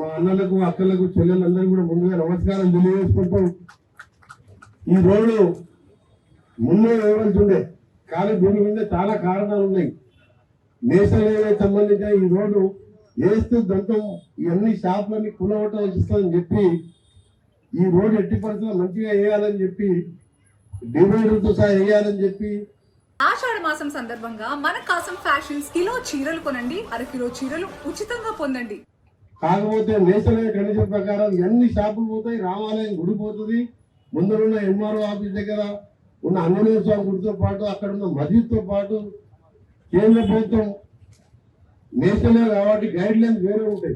మా అన్నలకు అక్కలకు చెల్లెలందరూ కూడా ముందుగా నమస్కారం తెలియజేసుకుంటూ ఈ రోడ్డు ముందే వేయవలసి ఉండే కానీ దీని మీద చాలా కారణాలు ఉన్నాయి. నేషనల్ హైవే సంబంధించిన ఈ రోడ్డు వేస్తూ దంతం ఇవన్నీ షాపులన్నీ కూలగొట్టవలసి వస్తుందని చెప్పి ఈ రోడ్డు ఎట్టి పరిస్థితుల్లో మంచిగా వేయాలని చెప్పి డివైడర్తో సహా వేయాలని చెప్పి ఆషాఢ మాసం సందర్భంగా మన కాసం ఫ్యాషన్స్ కిలో చీరలు కొనండి, అరకిలో చీరలు ఉచితంగా పొందండి. కాకపోతే నేషనల్ హైవే కండిషన్ ప్రకారం ఎన్ని షాపులు పోతాయి, రామాలయం గుడి పోతుంది, ముందరున్న ఎంఆర్ఓ ఆఫీస్ దగ్గర ఉన్న ఆంజనేయ స్వామి గుడితో పాటు అక్కడ ఉన్న మసీద్తో పాటు కేంద్ర ప్రభుత్వం నేషనల్ హైవే కాబట్టి గైడ్ లైన్స్ వేరే ఉంటాయి.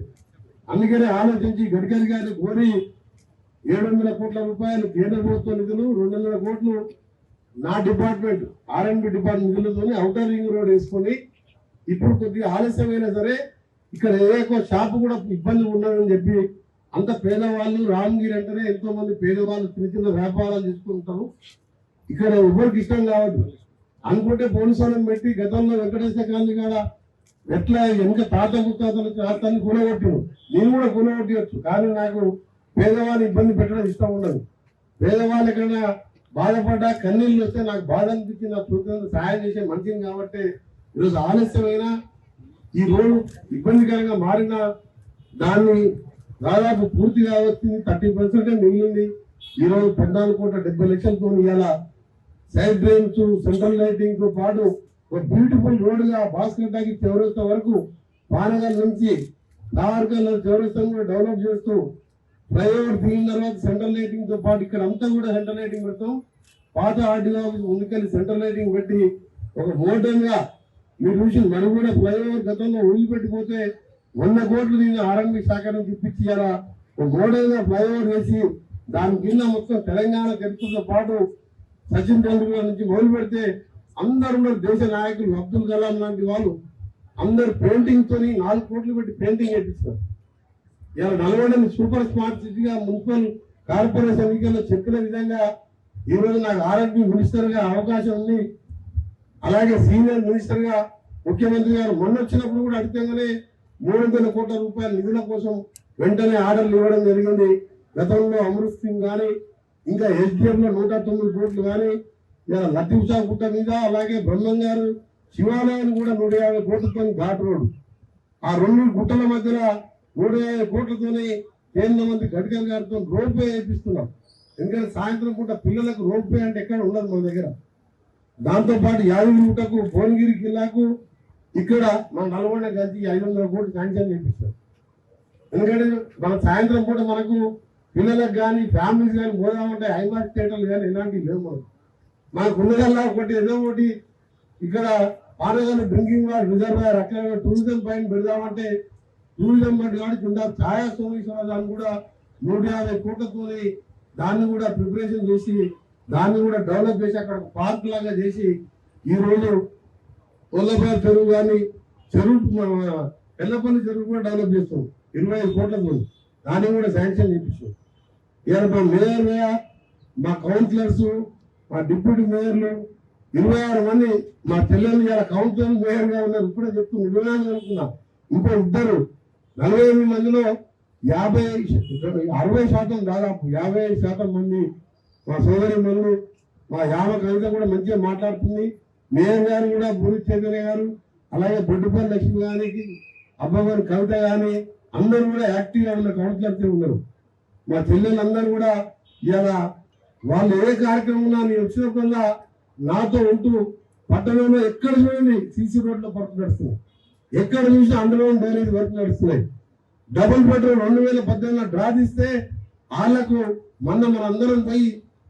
అందుకనే ఆలోచించి గడ్కరీ గారిని కోరి 700 కోట్ల రూపాయలు కేంద్ర ప్రభుత్వ నిధులు, 200 కోట్లు నా డిపార్ట్మెంట్ R&B డిపార్ట్మెంట్ నిధులతో ఔటర్ రింగ్ రోడ్ వేసుకొని ఇప్పుడు కొద్దిగా ఆలస్యమైనా సరే ఇక్కడ ఏ షాపు కూడా ఇబ్బంది ఉండదని చెప్పి అంత పేదవాళ్ళు రామగిరి అంటేనే ఎంతో మంది పేదవాళ్ళు చిన్న చిన్న వ్యాపారాలు చేసుకుంటారు. ఇక్కడ ఎవరికి ఇష్టం కావద్దు అనుకుంటే పోలీసు వాళ్ళని పెట్టి గతంలో వెంకటేశ్వర కాలనీ కాడ ఎట్లా వెనక తాత ముత్తాతలు తాతని కూలగొట్టాను, నేను కూడా కూలగొట్టవచ్చు. కానీ నాకు పేదవాళ్ళు ఇబ్బంది పెట్టడం ఇష్టం ఉండదు. పేదవాళ్ళు ఎక్కడైనా బాధపడ్డా కన్నీళ్ళు వస్తే నాకు బాధ అనిపించి నా చూద్దాం సహాయం చేసే మనిషిని కాబట్టి ఈరోజు ఆలస్యమైన ఈ రోడ్డు ఇబ్బందికరంగా మారిన దాన్ని దాదాపు పూర్తిగా వచ్చింది, 30% మిగిలింది. ఈరోజు 14,70,00,000తో ఇలా సైడ్ డ్రైన్స్, సెంట్రల్ లైటింగ్ తో పాటు ఒక బ్యూటిఫుల్ రోడ్డుగా భాస్కర్ టాకీ చౌరస్తా వరకు పానగల్ నుంచి నావర్కల్ చౌరస్తాను కూడా డెవలప్ చేస్తూ ఫ్లైఓవర్ దిగిన తర్వాత సెంట్రల్ లైటింగ్ తో పాటు ఇక్కడ అంతా కూడా సెంట్రల్ లైటింగ్ పెడతాం. పాత ఆర్డీఓ ముందుకెళ్ళి సెంట్రల్ లైటింగ్ పెట్టి ఒక మోడర్న్ గా మీరు చూసి మరి కూడా ఫ్లైఓవర్ గతంలో వదిలిపెట్టిపోతే 100 కోట్లు దీన్ని R&B శాఖ నుంచి ఇప్పించి ఇలా ఒక మోడర్న్ గా ఫ్లైఓవర్ వేసి దాని కింద మొత్తం తెలంగాణ చరిత్రతో పాటు సచిన్ టెండూల్కర్ నుంచి మొదలు పెడితే అందరూ దేశ నాయకులు అబ్దుల్ కలాం లాంటి వాళ్ళు అందరు పెయింటింగ్ తోని 4 కోట్లు పెట్టి పెయింటింగ్ వేపిస్తారు. ఇలా నల్గొండని సూపర్ స్మార్ట్ సిటీగా మున్సిపల్ కార్పొరేషన్ ఎన్నికల్లో చెప్పిన విధంగా ఈ రోజు నాకు R&B మినిస్టర్ గా అవకాశం ఉంది. అలాగే సీనియర్ మినిస్టర్ గా ముఖ్యమంత్రి గారు మొన్న వచ్చినప్పుడు కూడా అడిగితేగానే 300 కోట్ల రూపాయల నిధుల కోసం వెంటనే ఆర్డర్లు ఇవ్వడం జరిగింది. గతంలో అమృత్ సింగ్ కానీ ఇంకా SDF లో 109 కోట్లు కానీ ఇలా లతీఫ్ షా గుట్ట మీద అలాగే బ్రహ్మం గారు శివాలయాన్ని కూడా 150 కోట్లతో ఘాట్ రోడ్ ఆ 2 గుట్టల మధ్యలో 150 కోట్లతోనే కేంద్ర మంత్రి గడ్కరీ గారితో రోప్ వే వేపిస్తున్నాం. ఎందుకంటే సాయంత్రం పూట పిల్లలకు రోప్ వే అంటే ఎక్కడ ఉండదు మన దగ్గర. దాంతో పాటు యాదగిరిగుట్టకు, భువనగిరి జిల్లాకు ఇక్కడ మన నల్గొండ కలిసి 500 కోట్లు శాంక్షన్ చేపిస్తారు. ఎందుకంటే మన సాయంత్రం పూట మనకు పిల్లలకు కానీ ఫ్యామిలీస్ కానీ పోదామంటే హైమార్ట్ థియేటర్లు కానీ ఇలాంటివి లేవు. మనకు ఉన్నదల్లా ఒకటి ఏదో ఒకటి ఇక్కడ పానగల్ డ్రింకింగ్ వాటర్ రిజర్వాయర్ అక్కడ టూరిజం పైన పెడదామంటే టూరిజం బట్టి కానీ కింద ఛాయా సోమేశ్వరాన్ని కూడా 150 కోట్లతో దాన్ని కూడా ప్రిపరేషన్ చేసి దాన్ని కూడా డెవలప్ చేసి అక్కడ పార్క్ లాగా చేసి ఈ రోజు కొల్లపల్లి చెరువు కానీ పెల్లపల్లి చెరువు కూడా డెవలప్ చేస్తాం 25 కోట్లతో దాన్ని కూడా శాంక్షన్ చేపిస్తాం. ఇవాళ మా మేయర్ మా కౌన్సిలర్స్ మా డిప్యూటీ మేయర్లు 26 మంది మా చెల్లెలు ఇలా కౌన్సిలర్ మేయర్ గా ఉన్నారు. ఇప్పుడే చెప్తూ 24 అనుకున్నా, ఇంకో 2 48 మందిలో 60% దాదాపు 55% మంది మా సోదరి మనులు మా యామ కవిత కూడా మంచిగా మాట్లాడుతుంది. మేయర్ గారు కూడా భూరి చైతన్య గారు అలాగే బొడ్డుపల్లి లక్ష్మి గారికి అబ్బగారి కవిత కానీ అందరూ కూడా యాక్టివ్గా ఉన్న కౌన్సిలర్స్ ఉన్నారు. మా చెల్లెలందరూ కూడా ఇలా వాళ్ళు ఏ కార్యక్రమం ఉన్నా నేను వచ్చినప్పుడల్లా నాతో ఉంటూ పట్టణంలో ఎక్కడ చూడండి సీసీ రోడ్ల వర్క్ నడుస్తున్నాయి, ఎక్కడ చూసినా అందులో డ్రైనేజ్ వర్క్ నడుస్తున్నాయి. డబుల్ బెడ్రూమ్ 2018 డ్రా తీస్తే వాళ్ళకు మనందరం పోయి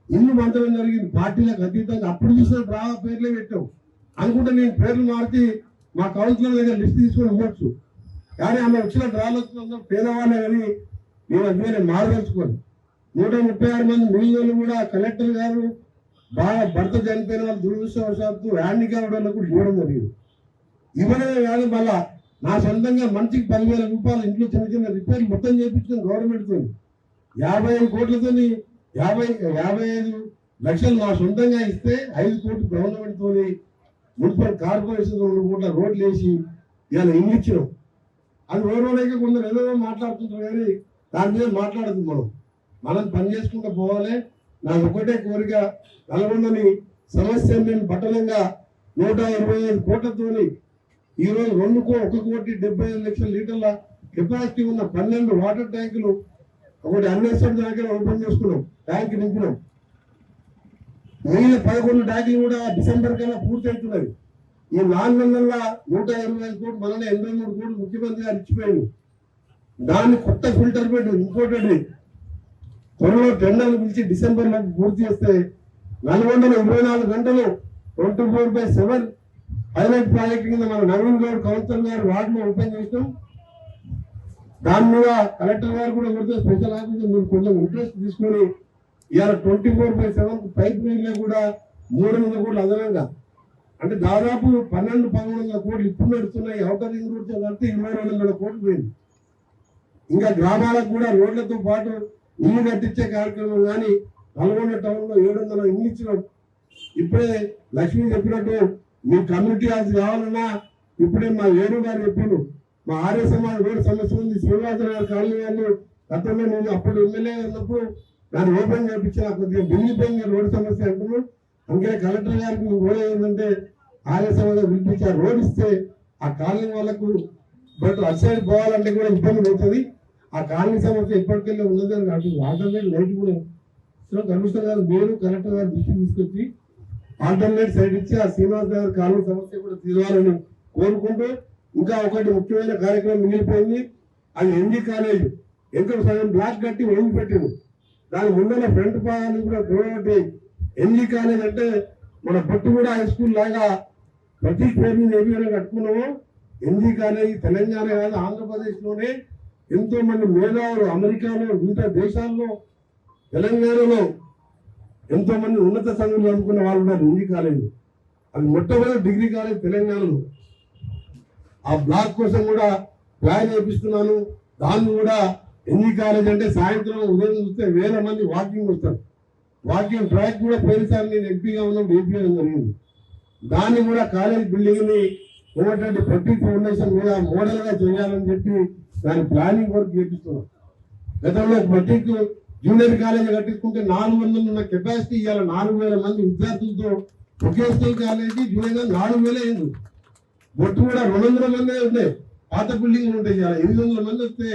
ఇల్లు మంచడం జరిగింది. పార్టీలకు అతీతంగా అప్పుడు చూసిన డ్రా పేర్లే పెట్టాం అనుకుంటే నేను పేర్లు మార్చి మా కౌన్సిలర్ దగ్గర లిస్ట్ తీసుకొని ఇవ్వచ్చు. కానీ ఆమె వచ్చిన డ్రాలు వచ్చిన పేదవాళ్ళే కానీ నేను అందుకే మార్గల్చుకోను. 136 మంది మిగిలిన కూడా కలెక్టర్ గారు బాగా భర్త చనిపోయిన వాళ్ళు దురదృష్టవశాత్తు హ్యాండిక్యాప్డ్ వాళ్ళకు కూడా ఇవ్వడం జరిగింది. ఇవ్వడమే కాదు మళ్ళా నా సొంతంగా మనిషికి 10,000 రూపాయలు ఇంట్లో చిన్న చిన్న రిపేర్లు మొత్తం చేయించిన గవర్నమెంట్తో 55 కోట్లతో 55 లక్షలు నా సొంతంగా ఇస్తే 5 కోట్లు గవర్నమెంట్ తోని మున్సిపల్ కార్పొరేషన్ 2 కోట్ల రోడ్లు వేసి ఇవాళ ఇల్లు ఇచ్చినాం. అది ఓర్వలేక కొందరు ఏదో మాట్లాడుతుంటారు కానీ దాని మీద మాట్లాడదు. మనం పని చేసుకుంటూ పోవాలి. నాకు ఒకటే కోరిక, నల్గొండని సమస్యను నేను పట్టణంగా 125 కోట్లతోని ఈరోజు 1,70,75,00,000 లీటర్ల కెపాసిటీ ఉన్న 12 వాటర్ ట్యాంకులు ఒకటి అన్వేషణ దగ్గర ఓపెన్ చేసుకున్నాం, ట్యాంక్ నింపినాం. మిగిలిన 11 ట్యాంకులు కూడా డిసెంబర్ కల్లా పూర్తి అవుతున్నది. ఈ 4 నెలల్లో 125 కోట్లు, మననే 83 కోట్లు ముఖ్యమంత్రి గారు ఇచ్చిపోయింది. దాన్ని కొత్త ఫిల్టర్ పెట్టి ఇంకోటి త్వరలో టెండర్లు పిలిచి డిసెంబర్ లో పూర్తి చేస్తే నల్గొండలో 24 గంటలు 24/7 పైలట్ ప్రాజెక్ట్ కింద మన నవీన్ గౌడ్ కౌన్సిలర్ గారు వార్డులో ఓపెన్ చేస్తాం. దాని మీద కలెక్టర్ గారు కూడా కొడితే స్పెషల్ ఆఫీసర్ మీరు కొంచెం ఇంట్రెస్ట్ తీసుకొని ఇవాళ 24/7 పైప్ లైన్లో కూడా 300 కోట్లు అదనంగా, అంటే దాదాపు 1200-1300 కోట్లు ఇప్పుడు నడుస్తున్నాయి. అవుటర్ రింగ్ రోడ్ కలిపి 2200 కోట్లు పోయింది. ఇంకా గ్రామాలకు కూడా రోడ్లతో పాటు ఇల్లు కట్టించే కార్యక్రమం కానీ నల్గొండ టౌన్ లో 700 ఇల్లు ఇచ్చినాం. ఇప్పుడే లక్ష్మి చెప్పినట్టు మీ కమ్యూనిటీ హాల్స్ కావాలన్నా ఇప్పుడే మా వేణు గారు చెప్పాను. మా ఆర్య సమాజ్ రోడ్డు సమస్య ఉంది. శ్రీనివాసరావు కాలనీ వాళ్ళు గతంలో నేను అప్పుడు ఎమ్మెల్యే ఉన్నప్పుడు దాన్ని ఓపెన్ చేయించిన కొద్దిగా బిల్లిపోయింది రోడ్డు సమస్య అంటున్నాను. అందుకే కలెక్టర్ గారికి మేము కూడా ఏంటంటే ఆర్య సమాజ్ పిలిపించి రోడ్ ఇస్తే ఆ కాలనీ వాళ్ళకు బట్ అటు సైడ్ పోవాలంటే కూడా ఇబ్బంది అవుతుంది. ఆ కాలనీ సమస్య ఎప్పటికెళ్ళి ఉన్నదని కాదు. ఆల్టర్నేట్ లైట్ కూడా కమిషనర్ గారు మీరు కలెక్టర్ గారు దృష్టికి తీసుకొచ్చి ఆల్టర్నేట్ సైడ్ ఇచ్చి ఆ శ్రీనివాస్ గారి కాలనీ సమస్య కూడా తీరాలని కోరుకుంటూ, ఇంకా ఒకటి ముఖ్యమైన కార్యక్రమం మిగిలిపోయింది. అది ఎన్జీ కాలేజ్ ఎంత సగం బ్లాక్ కట్టి వదిలి పెట్టింది. దాని ముందర ఫ్రంట్ భాగాన్ని కూడా చూడబట్టి ఎన్జీ కాలేజ్ అంటే మన బొట్టుగూడ హై స్కూల్ లాగా ప్రతి పేరు మీద ఏమైనా కట్టుకున్నామో ఎన్జీ కాలేజ్ తెలంగాణ కాదు ఆంధ్రప్రదేశ్ లోనే ఎంతో మంది మేధావులు అమెరికాలో వివిధ దేశాల్లో తెలంగాణలో ఎంతో మంది ఉన్నత సంఘంలో అనుకున్న వాళ్ళు ఉన్నారు. ఎన్జీ కాలేజ్ అది మొట్టమొదటి డిగ్రీ కాలేజ్ తెలంగాణలో. ఆ బ్లాక్ కోసం కూడా ప్లాన్ చేపిస్తున్నాను. దాన్ని కూడా ఎన్జీ కాలేజ్ అంటే సాయంత్రం ఉదయం చూస్తే 1000 మంది వాకింగ్ వస్తారు. వాకింగ్ ట్రాక్ కూడా పోయినసారి నేను ఎంపీగా ఉన్నప్పుడు ఏపీ జరిగింది. దాన్ని కూడా కాలేజ్ బిల్డింగ్ ని ఉన్నటువంటి ప్రతి ఫౌండేషన్ మీద మోడల్ గా చేయాలని చెప్పి దాని ప్లానింగ్ వర్క్ చేపిస్తున్నాం. గతంలో ప్రతి జూనియర్ కాలేజీ కట్టించుకుంటే 400 ఉన్న కెపాసిటీ ఇవాళ 4000 మంది విద్యార్థులతో వొకేషనల్ కాలేజీ జూనియర్ 4000 అయింది. బొట్టు కూడా 200 మంది ఉన్నాయి. పాత బిల్డింగ్లు ఉంటాయి. ఇవాళ 800 మంది వస్తే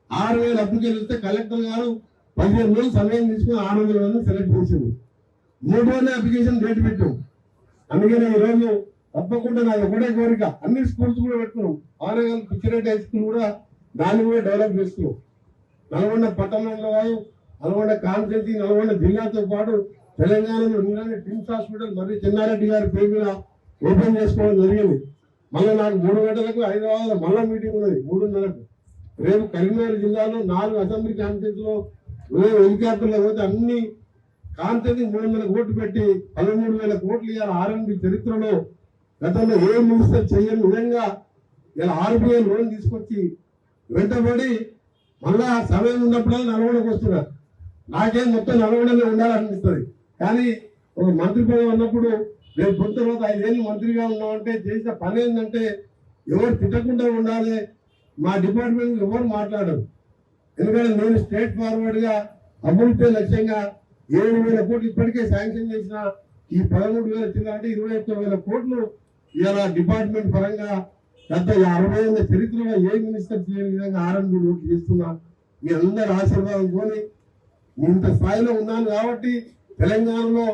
6000 అప్లికేషన్ వస్తే కలెక్టర్ గారు 15 రోజులు సమయం తీసుకుని 600 మంది సెలెక్ట్ చేసింది. 300 అప్లికేషన్ డేట్ పెట్టాం. అందుకని ఈరోజు తప్పకుండా నాకు ఒకటే కోరిక, అన్ని స్కూల్స్ కూడా పెట్టుకున్నాం. ఆనగల్ పిచ్చిరెడ్డి హై స్కూల్ కూడా దాన్ని కూడా డెవలప్ చేసుకున్నాం. నల్గొండ పట్టణంలో కాదు, నల్గొండ కాన్స్టిట్యూన్సీ, నల్గొండ జిల్లాతో పాటు తెలంగాణలో నిన్ననే టిమ్స్ హాస్పిటల్ మరి చెన్నారెడ్డి గారి పేరు మీద ఓపెన్ చేసుకోవడం జరిగింది. మళ్ళీ నాకు 3 గంటలకు హైదరాబాద్ లో మళ్ళా మీటింగ్ ఉన్నది 3:30కు. రేపు కరీంనగర్ జిల్లాలో 4 అసెంబ్లీ కాన్స్టిట్యూన్సీ లో హెలికాప్టర్లో పోతే అన్ని కాన్స్టిట్యూన్సీ 300 కోట్లు పెట్టి 13,000 కోట్లు ఇవ్వాలి. ఆర్ఎండ్బి చరిత్రలో గతంలో ఏ మినిస్టర్ చేయని విధంగా ఇలా ఆర్బీఐ లోన్ తీసుకొచ్చి వెంటబడి మళ్ళా సమయం ఉన్నప్పుడల్లా నల్గొండకు వస్తున్నారు. నాకేం మొత్తం నల్గొండలో ఉండాలనిపిస్తుంది. కానీ ఒక మంత్రి పదవి ఉన్నప్పుడు రేపు పొద్దు తర్వాత 5 ఏళ్ళు మంత్రిగా ఉన్నామంటే చేసిన పని ఏంటంటే ఎవరు తిట్టకుండా ఉండాలి. మా డిపార్ట్మెంట్ ఎవరు మాట్లాడరు. ఎందుకంటే నేను స్ట్రేట్ ఫార్వర్డ్ గా అభివృద్ధి లక్ష్యంగా 7,000 కోట్లు ఇప్పటికే శాంక్షన్ చేసిన ఈ 13,000 చిన్న 21,000 కోట్లు ఇవాళ డిపార్ట్మెంట్ పరంగా గత 60 ఏళ్ళ చరిత్రలో ఏ మినిస్టర్ చేయని విధంగా ఆర్ఎండ్బి ఓట్లు చేస్తున్నా. మీ అందరి ఆశీర్వాదం కొని ఇంత స్థాయిలో ఉన్నాను కాబట్టి తెలంగాణలో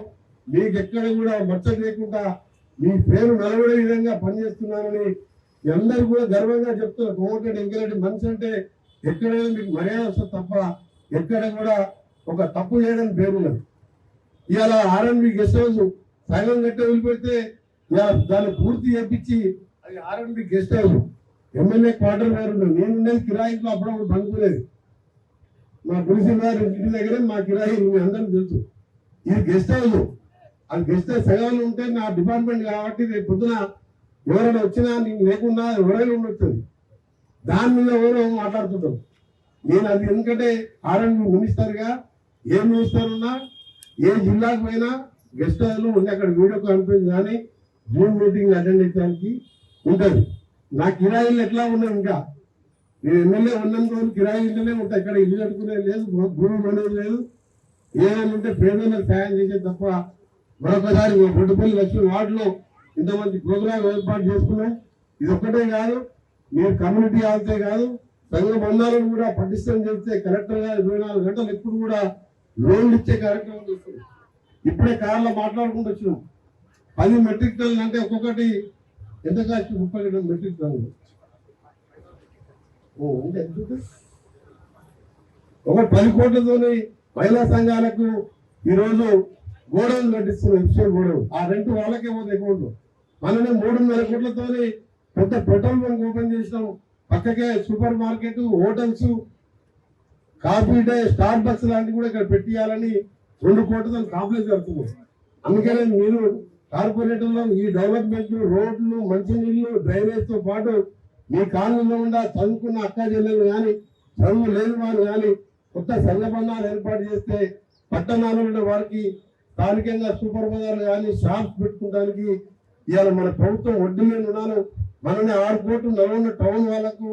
మీకు ఎక్కడ కూడా మచ్చ లేకుండా మీ పేరు నిలబడే విధంగా పనిచేస్తున్నానని మీ అందరూ కూడా గర్వంగా చెప్తున్నారు. కోమటిరెడ్డి వెంకరెడ్డి మనిషి అంటే ఎక్కడైనా మీకు మర్యాద వస్తుంది తప్ప ఎక్కడ కూడా ఒక తప్పు చేయడానికి పేరున్నది. ఇవాళ ఆర్ఎండ్బి గెస్ట్ హౌస్ సగం గట్ట వదిలిపెడితే దాన్ని పూర్తి చేపించి అది ఆర్ఎండ్బి గెస్ట్ హౌస్ ఎమ్మెల్యే క్వార్టర్ వేరు. నేను ఉండేది కిరాయిలో అప్పుడప్పుడు పనుకోలేదు. మా పులిసిన గారి ఇంటి దగ్గరే మా కిరాయి మీ అందరికీ తెలుసు. ఇది గెస్ట్ హౌస్. అది గెస్ట్ హౌస్ సగంలో ఉంటే నా డిపార్ట్మెంట్ కాబట్టి రేపు పొద్దున ఎవరైనా వచ్చినా నీకు లేకుండా ఎవరైనా ఉండొస్తుంది. దాని మీద ఎవరో మాట్లాడుతుంటాం. నేను అది ఎందుకంటే ఆర్ఎండ్బి మినిస్టర్ గా ఏ మినిస్టర్ ఉన్నా ఏ జిల్లాకు పోయినా గెస్ట్ హౌస్ లో ఉండి అక్కడ వీడియో కాన్ఫరెన్స్ కానీ జూమ్ మీటింగ్ అటెండ్ చేయడానికి ఉంటుంది. నా కిరాయిలు ఎట్లా ఉన్నాయి ఇంకా నేను ఎమ్మెల్యే ఉన్నంత రోజులు కిరాయి ఇంటనే ఉంటాయి, ఇక్కడ ఇల్లు కట్టుకునే లేదు, భూమి అనేది లేదు, ఏమైనా ఉంటే పేదలకు సాయం చేసే తప్ప. మరొకసారి బొడ్డుపల్లి లక్ష్మీ వార్డులో ఇంతమంది ప్రోగ్రాం ఏర్పాటు చేసుకున్నాం. ఇది ఒక్కటే కాదు, మీరు కమ్యూనిటీ హాల్తే కాదు, సంఘ బంధాలను కూడా పటిష్టం చేస్తే కలెక్టర్ గారు 24 గంటలు ఎప్పుడు కూడా లోన్లు ఇచ్చే కార్యక్రమం చేస్తుంది. ఇప్పుడే కార్లో మాట్లాడుకుంటూ వచ్చినాం. 10 మెట్రిక్ టన్నులు అంటే ఒక్కొక్కటి ఎంత కాస్ట్? 30 మెట్రిక్ టన్నులు. ఒక 10 కోట్లతోని మహిళా సంఘాలకు ఈరోజు గోడౌన్ కట్టిస్తున్నాం, ఎఫ్సిఎల్ గోడౌన్. ఆ రెంట్ వాళ్ళకే పోతే అకౌంట్. మననే 3.5 కోట్లతోని పెద్ద పెట్రోల్ బంక్ ఓపెన్ చేసినాం. పక్కకే super market, hotels, Coffee Day, Starbucks లాంటివి కూడా ఇక్కడ పెట్టియాలని 2 కోట్లతో కాంప్లెక్స్ కడుతున్నాం. అందుకనే మీరు కార్పొరేటర్లో ఈ డెవలప్మెంట్, రోడ్లు, మంచినీళ్లు, డ్రైనేజ్ తో పాటు మీ కాలనీలో ఉండా చదువుకున్న అక్క చెల్లెలు కానీ, చదువు లేని వారు కానీ కొత్త సంఘ బంధాలు ఏర్పాటు చేస్తే పట్టణాల్లో ఉన్న వారికి స్థానికంగా సూపర్ బజార్లు కానీ షాప్స్ పెట్టుకోవడానికి ఇవాళ మన ప్రభుత్వం వడ్డీ లేని రుణాలు మననే 6 కోట్లు నల్గొండ టౌన్ వాళ్ళకు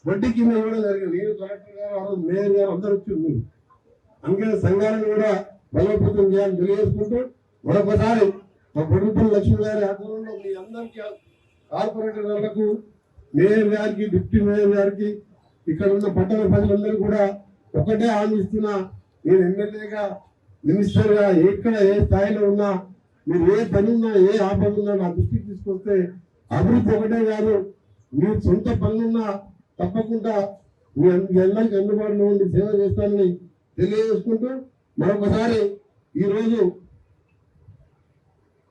వడ్డీ కింద ఇవ్వడం జరిగింది. నేను కలెక్టర్ గారు, మేయర్ గారు అందరూ వచ్చింది. అందుకని సంఘాలను కూడా బలోపేతం చేయాలని తెలియజేసుకుంటూ మరొకసారి మా బొడ్డుపల్లి లక్ష్మీ గారి ఆధ్వర్యంలో మీ అందరికీ, కార్పొరేటర్లకు, మేయర్ గారికి, డిప్యూటీ మేయర్ గారికి, ఇక్కడ ఉన్న పట్టణ ప్రజలందరూ కూడా ఒకటే ఆలోచిస్తున్నా, నేను ఎమ్మెల్యేగా, మినిస్టర్ గా ఎక్కడ ఏ స్థాయిలో ఉన్నా, మీరు ఏ పని ఉన్నా, ఏ ఆపద ఉన్నా నా దృష్టికి తీసుకొస్తే అభివృద్ధి ఒకటే కాదు, మీరు సొంత పనులున్నా తప్పకుండా మీ అందరికీ అందుబాటులో ఉండి సేవ చేస్తానని తెలియజేసుకుంటూ మరొకసారి ఈరోజు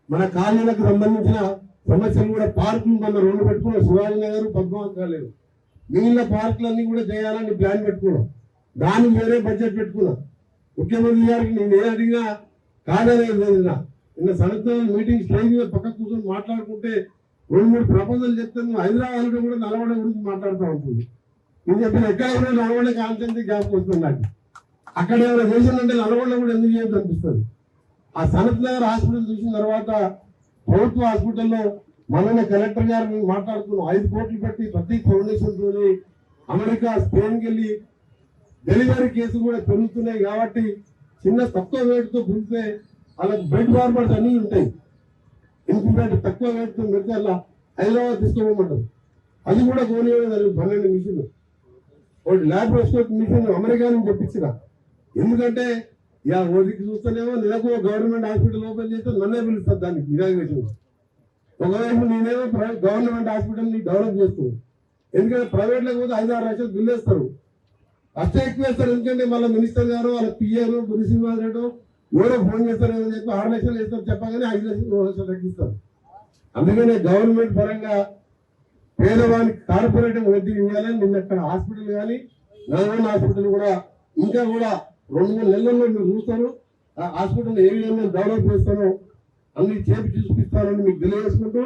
మన కాలనీలకు సంబంధించిన సమస్యలు కూడా పార్కులు మన 2 పెట్టుకున్నాం, శివాజీ నగర్, పద్మావతి కాలేజ్. మిగిలిన పార్కులన్నీ కూడా చేయాలని ప్లాన్ పెట్టుకున్నాం. దానికి వేరే బడ్జెట్ పెట్టుకున్నాం. ముఖ్యమంత్రి గారికి నేను ఏ అడిగినా కాదనేది లేదు. నిన్న సంస్థ మీటింగ్ స్టేజ్ మీద పక్కకు కూర్చొని మాట్లాడుకుంటే 2-3 ప్రపోజల్ చెప్తాను. హైదరాబాద్ కూడా నల్గొండ గురించి మాట్లాడుతూ ఉంటుంది. నేను చెప్పిన ఎక్కడ కూడా నల్గొండ కాన్సెన్ట్రీ గ్యాప్ వస్తుంది నాకు. అక్కడ ఎవరైనా చేసిందంటే నల్గొండ కూడా ఎందుకు చేయొద్దు అనిపిస్తుంది. ఆ సనత్ నగర్ హాస్పిటల్ చూసిన తర్వాత ప్రభుత్వ హాస్పిటల్లో మననే కలెక్టర్ గారు మాట్లాడుతున్నాం. 5 కోట్లు పెట్టి ప్రతి ఫౌండేషన్ తోని అమెరికా, స్పెయిన్కి వెళ్ళి డెలివరీ కేసులు కూడా పెరుగుతున్నాయి కాబట్టి చిన్న తక్కువ వేటుతో పుడితే వాళ్ళకి బెడ్ ఫార్మర్స్ అన్నీ ఉంటాయి. ఇంక్యుబేటర్ తక్కువ వేటుతో పెడితే అలా హైదరాబాద్ తీసుకోమంటారు. అది కూడా కోనివ్వడం 12 మిషన్లు. ఒకటి ల్యాప్రోస్కోప్ మిషన్ అమెరికా నుంచి తెప్పించిన. ఎందుకంటే ఇక ఓదికి చూస్తేనేమో నెలకు గవర్నమెంట్ హాస్పిటల్ ఓపెన్ చేస్తే నన్నే పిలుస్తారు దానికి ఇవాల్యుయేషన్. ఒకవైపు నేనేమో గవర్నమెంట్ హాస్పిటల్ని డెవలప్ చేస్తాను. ఎందుకంటే ప్రైవేట్లోకి పోతే 5-6 లక్షలు బిల్లు వేస్తారు, ఖర్చు ఎక్కువ వేస్తారు. ఎందుకంటే మళ్ళీ మినిస్టర్ గారు, వాళ్ళ పిఏలు, గురుసింహారెడ్డి ఎవరో ఫోన్ చేస్తారేమో చెప్పి 6 లక్షలు వేస్తారు, చెప్పగానే 5 లక్షలు తగ్గిస్తారు. అందుకనే గవర్నమెంట్ పరంగా పేదవానికి కార్పొరేటివ్ వడ్డీ ఇవ్వాలని నిన్న అక్కడ హాస్పిటల్ కానీ, నల్గొండ హాస్పిటల్ కూడా ఇంకా కూడా 2-3 నెలల్లో మీరు చూస్తారు. ఆ హాస్పిటల్ ఏ విధంగా డెవలప్ చేస్తారో అన్ని చేపి చూపిస్తారని మీకు తెలియజేసుకుంటూ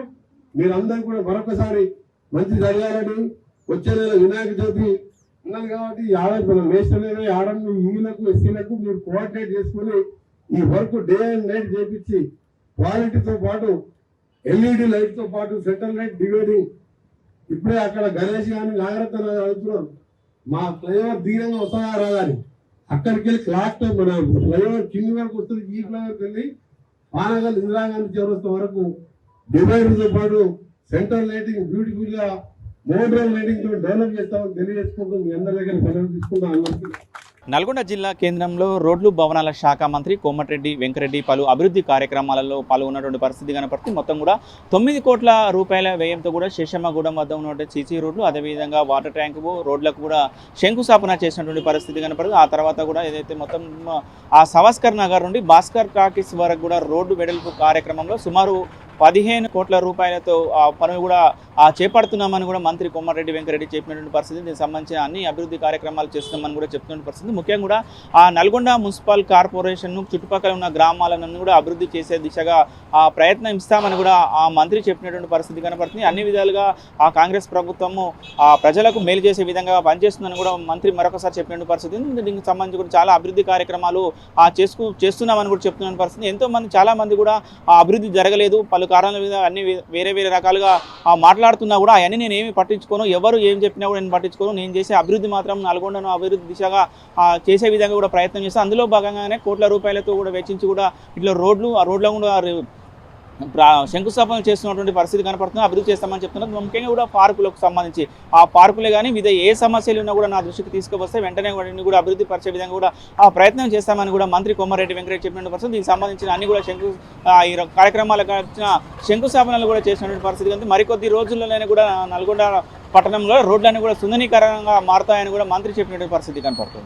మీరందరూ కూడా మరొకసారి మంచి జరగాలని, వచ్చే నెల వినాయక చవితి ఉన్నది కాబట్టి మన నేషనల్ ఆడని యూలకు, ఎస్సీలకు మీరు కోఆర్డినేట్ చేసుకుని ఈ వర్క్ డే అండ్ నైట్ చేపించి క్వాలిటీతో పాటు ఎల్ఈడి లైట్ తో పాటు సెంట్రల్ లైట్ డివైడింగ్. ఇప్పుడే అక్కడ గణేష్ కానీ నాగరత్న అడుగుతున్నారు మా ఫ్లైఓవర్ దీనంగా వస్తాయా రాదని. అక్కడికి వెళ్ళి క్లాక్ తో మన ఫ్లైఓవర్ కింది వరకు వస్తుంది. ఈ ఫ్లైఓవర్కి వెళ్ళి పానగల్ ఇందిరాగాంధీ చౌరస్తా వరకు డివైడర్ తో పాటు సెంట్రల్ లైటింగ్ బ్యూటిఫుల్ గా మోడ్రన్ లైటింగ్ తో డెవలప్ చేస్తామని తెలియజేసుకుంటూ మీ అందరి దగ్గర సెలవు తీసుకుంటాం. నల్గొండ జిల్లా కేంద్రంలో రోడ్లు భవనాల శాఖ మంత్రి కోమటిరెడ్డి వెంకరెడ్డి పలు అభివృద్ధి కార్యక్రమాలలో పాల్గొన్నటువంటి పరిస్థితి కనపడుతుంది. మొత్తం కూడా 9 కోట్ల రూపాయల వ్యయంతో కూడా శేషమ్మగూడెం వద్ద ఉన్నటువంటి సీసీ రోడ్లు, అదేవిధంగా వాటర్ ట్యాంకు రోడ్లకు కూడా శంకుస్థాపన చేసినటువంటి పరిస్థితి కనపడుతుంది. ఆ తర్వాత కూడా ఏదైతే మొత్తం ఆ సవాస్కర్ నగర్ నుండి భాస్కర్ టాకీస్ వరకు కూడా రోడ్డు వెడల్పు కార్యక్రమంలో సుమారు 15 కోట్ల రూపాయలతో పనులు కూడా చేపడుతున్నామని కూడా మంత్రి కోమటిరెడ్డి వెంకరెడ్డి చెప్పినటువంటి పరిస్థితి. దీనికి సంబంధించిన అన్ని అభివృద్ధి కార్యక్రమాలు చేస్తున్నామని కూడా చెప్తున్న పరిస్థితి. ముఖ్యంగా కూడా ఆ నల్గొండ మున్సిపల్ కార్పొరేషన్ చుట్టుపక్కల ఉన్న గ్రామాలను కూడా అభివృద్ధి చేసే దిశగా ప్రయత్నం ఇస్తామని కూడా ఆ మంత్రి చెప్పినటువంటి పరిస్థితి కనపడుతుంది. అన్ని విధాలుగా ఆ కాంగ్రెస్ ప్రభుత్వము ప్రజలకు మేలు చేసే విధంగా పనిచేస్తుందని కూడా మంత్రి మరొకసారి చెప్పినటువంటి పరిస్థితి. దీనికి సంబంధించి కూడా చాలా అభివృద్ధి కార్యక్రమాలు చేస్తున్నామని కూడా చెప్తున్న పరిస్థితి. ఎంతో మంది చాలా మంది కూడా ఆ అభివృద్ధి జరగలేదు, పలు పలు కారణాల మీద అన్ని వేరే వేరే రకాలుగా మాట్లాడుతున్నా కూడా అవన్నీ నేను ఏమి పట్టించుకోను, ఎవరు ఏం చెప్పినా కూడా నేను పట్టించుకోను. నేను చేసే అభివృద్ధి మాత్రం నల్గొండను అభివృద్ధి దిశగా చేసే విధంగా కూడా ప్రయత్నం చేస్తాను. అందులో భాగంగానే కోట్ల రూపాయలతో కూడా వెచ్చించి కూడా ఇట్లా రోడ్లు ఆ రోడ్ల కూడా శంకుస్థాపన చేస్తున్నటువంటి పరిస్థితి కనపడుతుంది. అభివృద్ధి చేస్తామని చెప్తున్నారు. ముఖ్యంగా కూడా పార్కులకు సంబంధించి ఆ పార్కులే కానీ వివిధ ఏ సమస్యలు ఉన్నా కూడా నా దృష్టికి తీసుకువస్తే వెంటనే వాటిని కూడా అభివృద్ధి పరిచే విధంగా కూడా ప్రయత్నం చేస్తామని కూడా మంత్రి కోమటిరెడ్డి వెంకటరెడ్డి చెప్పినటువంటి పరిస్థితి. దీనికి సంబంధించిన అన్ని కూడా ఈ కార్యక్రమాలకు వచ్చిన శంకుస్థాపనలు కూడా చేసినటువంటి పరిస్థితి కనుక మరికొద్ది రోజుల్లోనే కూడా నల్గొండ పట్టణంలో రోడ్లన్నీ కూడా సుందరీకరంగా మారుతాయని కూడా మంత్రి చెప్పినటువంటి పరిస్థితి కనపడుతుంది.